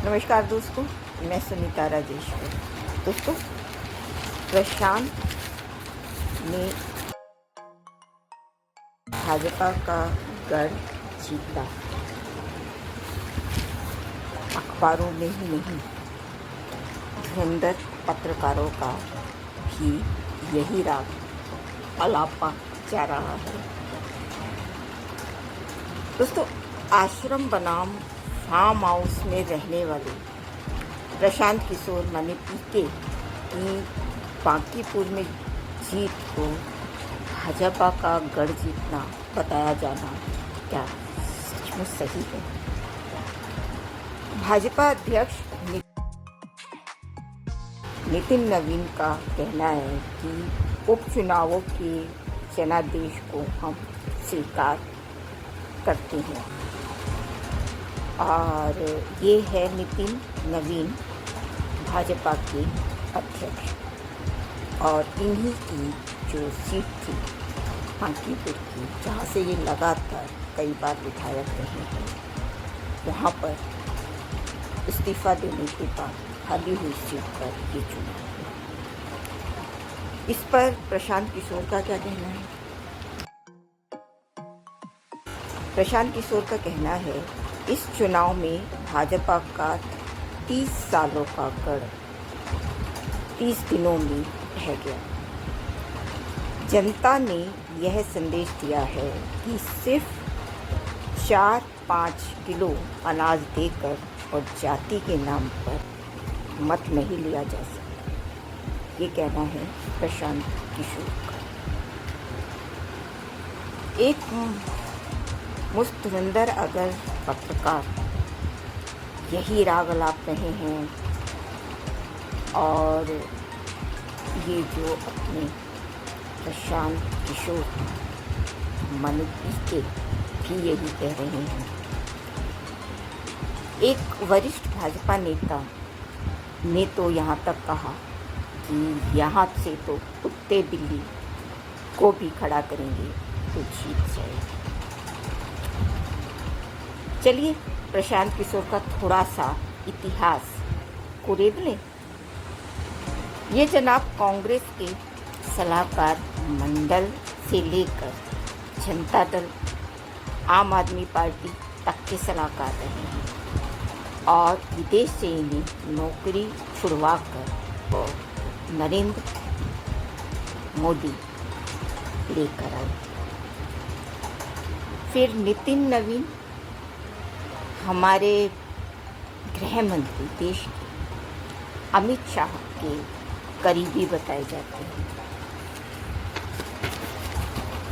नमस्कार दोस्तों, मैं सुनीता राजेश्वर। दोस्तों, प्रशांत ने भाजपा का गढ़ जीता। अखबारों में ही नहीं, धुरंधर पत्रकारों का भी यही राग अलापा जा रहा है। दोस्तों, आश्रम बनाम फार्म हाउस में रहने वाले प्रशांत किशोर माने पीके की बांकीपुर में जीत को भाजपा का गढ़ जीतना बताया जाना क्या सचमुच सही है? भाजपा अध्यक्ष नितिन नवीन का कहना है कि उपचुनावों के जनादेश को हम स्वीकार करते हैं। और ये है नितिन नवीन, भाजपा के अध्यक्ष, और इन्हीं की जो सीट थी बांकीपुर की, जहाँ से ये लगातार कई बार विधायक रहे हैं, वहाँ पर इस्तीफा देने के बाद खाली हुई सीट पर ये चुनाव है। इस पर प्रशांत किशोर का क्या कहना है? प्रशांत किशोर का कहना है, इस चुनाव में भाजपा का 30 सालों का गढ़ 30 दिनों में ढह गया। जनता ने यह संदेश दिया है कि सिर्फ 4-5 किलो अनाज देकर और जाति के नाम पर मत नहीं लिया जा सकता। ये कहना है प्रशांत किशोर का। एक मुस्तुरंदर अगर पत्रकार यही राग अलाप रहे हैं और ये जो अपने प्रशांत किशोर मनु पीके भी यही कह रहे हैं। एक वरिष्ठ भाजपा नेता ने तो यहाँ तक कहा कि यहाँ से तो कुत्ते बिल्ली को भी खड़ा करेंगे तो जीत जाएगी। चलिए प्रशांत किशोर का थोड़ा सा इतिहास को रेद लें। ये जनाब कांग्रेस के सलाहकार मंडल से लेकर जनता दल, आम आदमी पार्टी तक के सलाहकार रहे हैं और विदेश से इन्हें नौकरी छुड़वा कर और नरेंद्र मोदी लेकर आए। फिर नितिन नवीन हमारे गृह मंत्री देश के अमित शाह के करीबी बताए जाते हैं।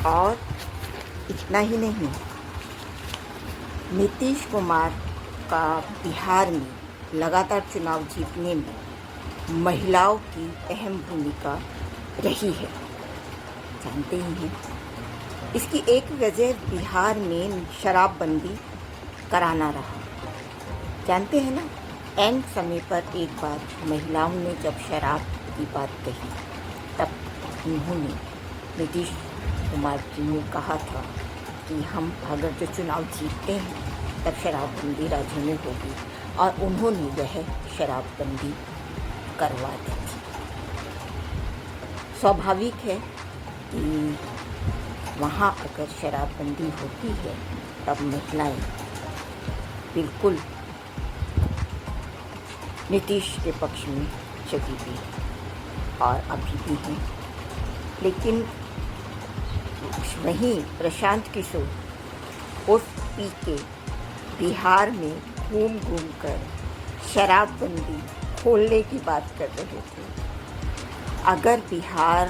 और इतना ही नहीं, नीतीश कुमार का बिहार में लगातार चुनाव जीतने में महिलाओं की अहम भूमिका रही है, जानते ही हैं। इसकी एक वजह बिहार में शराबबंदी कराना रहा, जानते हैं ना। एंड समय पर एक बार महिलाओं ने जब शराब की बात कही, तब उन्होंने नीतीश कुमार जी ने कहा था कि हम अगर जो चुनाव जीतते हैं तब शराबबंदी राज्य में होगी, और उन्होंने वह शराबबंदी करवा दी थी। स्वाभाविक है कि वहाँ अगर शराबबंदी होती है तब महिलाएं बिल्कुल नीतीश के पक्ष में चली भी और अभी भी हैं। लेकिन वहीं प्रशांत किशोर उर्फ पीके बिहार में घूम घूम कर शराबबंदी खोलने की बात कर रहे थे। अगर बिहार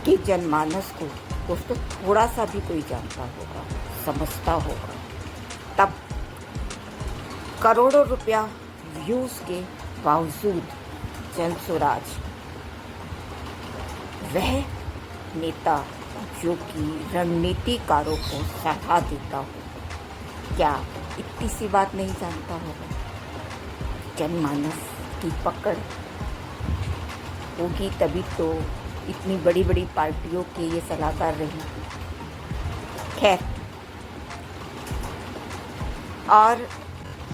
के जनमानस को दोस्तों थोड़ा सा भी कोई जानता होगा, समझता होगा, तब करोड़ों रुपया व्यूज़ के बावजूद जनसुराज वह नेता जो कि रणनीतिकारों को सलाह देता हो, क्या इतनी सी बात नहीं जानता होगा? जनमानस की पकड़ होगी तभी तो इतनी बड़ी बड़ी पार्टियों के ये सलाहकार रही। खैर, और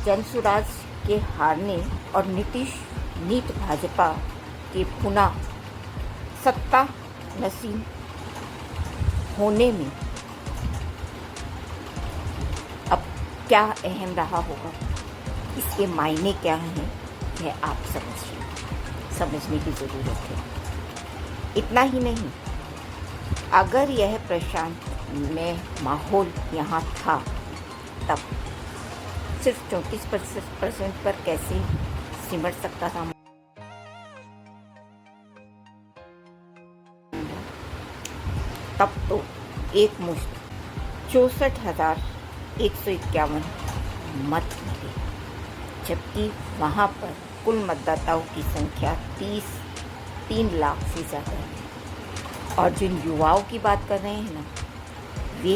जनसुराज के हारने और नीतीश नीत भाजपा के पुनः सत्ता नसीब होने में अब क्या अहम रहा होगा, इसके मायने क्या हैं, यह आप समझने की ज़रूरत है। इतना ही नहीं, अगर यह प्रशांत में माहौल यहाँ था तब सिर्फ 34% पर कैसे सिमट सकता था। तब तो एक मुश्त 64,151 मत मिले, जबकि वहाँ पर कुल मतदाताओं की संख्या 3 लाख से ज़्यादा है। और जिन युवाओं की बात कर रहे हैं ना, वे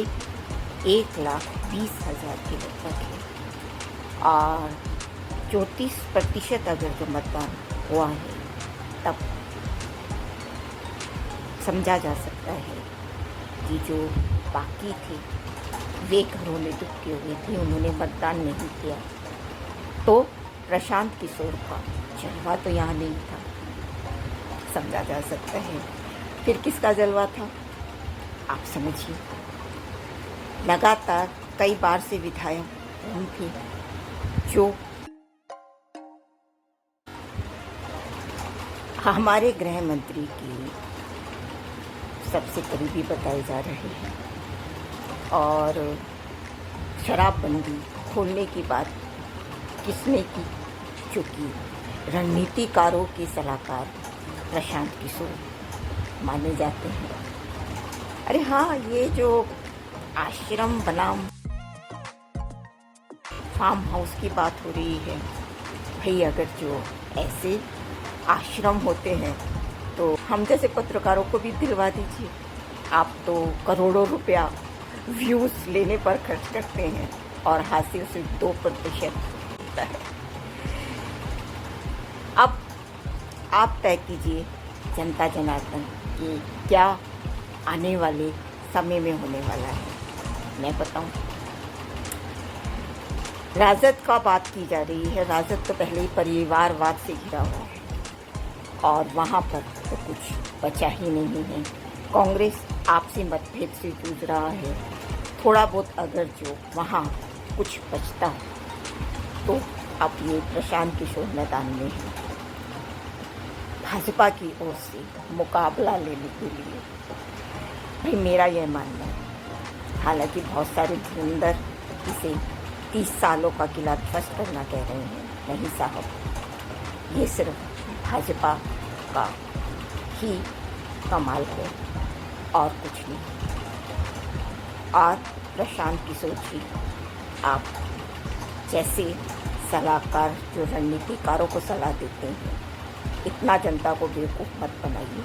1,20,000 के लगभग है। और 34% अगर जो मतदान हुआ है, तब समझा जा सकता है कि जो बाकी थे वे घरों में दुखी हुए थे, उन्होंने मतदान नहीं किया। तो प्रशांत किशोर का जलवा तो यहाँ नहीं था, समझा जा सकता है। फिर किसका जलवा था, आप समझिए। लगातार कई बार से विधायक थे जो हमारे गृह मंत्री की सबसे करीबी बताए जा रहे हैं, और शराबबंदी खोलने की बात किसने की, चूँकि रणनीतिकारों के सलाहकार प्रशांत किशोर माने जाते हैं। अरे हाँ, ये जो आश्रम बनाम फार्म हाउस की बात हो रही है, भाई अगर जो ऐसे आश्रम होते हैं तो हम जैसे पत्रकारों को भी दिलवा दीजिए। आप तो करोड़ों रुपया व्यूज़ लेने पर खर्च करते हैं और हासिल सिर्फ 2% होता है। अब आप तय कीजिए जनता जनार्दन कि क्या आने वाले समय में होने वाला है। मैं बताऊं, राजद का बात की जा रही है। राजद तो पहले ही परिवारवाद से घिरा हुआ है और वहाँ पर तो कुछ बचा ही नहीं है। कांग्रेस आपसी मतभेद से जूझ रहा है। थोड़ा बहुत अगर जो वहाँ कुछ बचता है तो अब ये प्रशांत किशोर मैदान में है भाजपा की ओर से मुकाबला लेने के लिए। भाई मेरा यह मानना है, हालांकि बहुत सारे धुरंधर इसे 30 सालों का किला ध्वस्त करना कह रहे हैं। नहीं साहब, ये सिर्फ भाजपा का ही कमाल है और कुछ नहीं। और प्रशांत किशोर जी, आप जैसे सलाहकार जो रणनीतिकारों को सलाह देते हैं, इतना जनता को बेवकूफ़ मत बनाइए।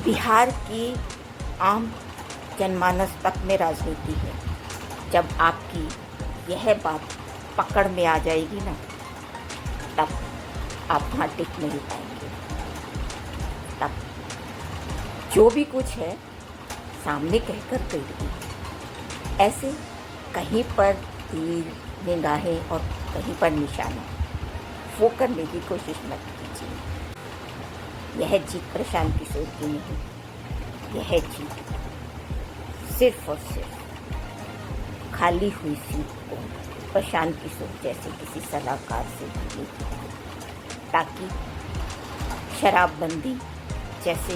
बिहार की आम जनमानस तक में राजनीति है। जब आपकी यह बात पकड़ में आ जाएगी ना, तब आप वहाँ टिक नहीं पाएंगे। तब जो भी कुछ है सामने कहकर कहिए। ऐसे कहीं पर तीर निगाहें और कहीं पर निशाना वो करने की कोशिश मत कीजिए। यह जीत प्रशांत किशोर की नहीं, यह जीत सिर्फ और सिर्फ खाली हुई सीट को प्रशांत किशोर जैसे किसी सलाहकार से मिली, ताकि शराबबंदी जैसे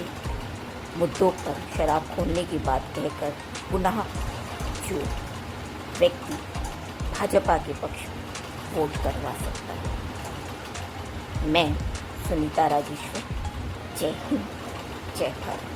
मुद्दों पर शराब खोलने की बात कहकर पुनः जो व्यक्ति भाजपा के पक्ष में वोट करवा सकता है। मैं सुनीता राजेश्वर, जय हिंद, जय भारत।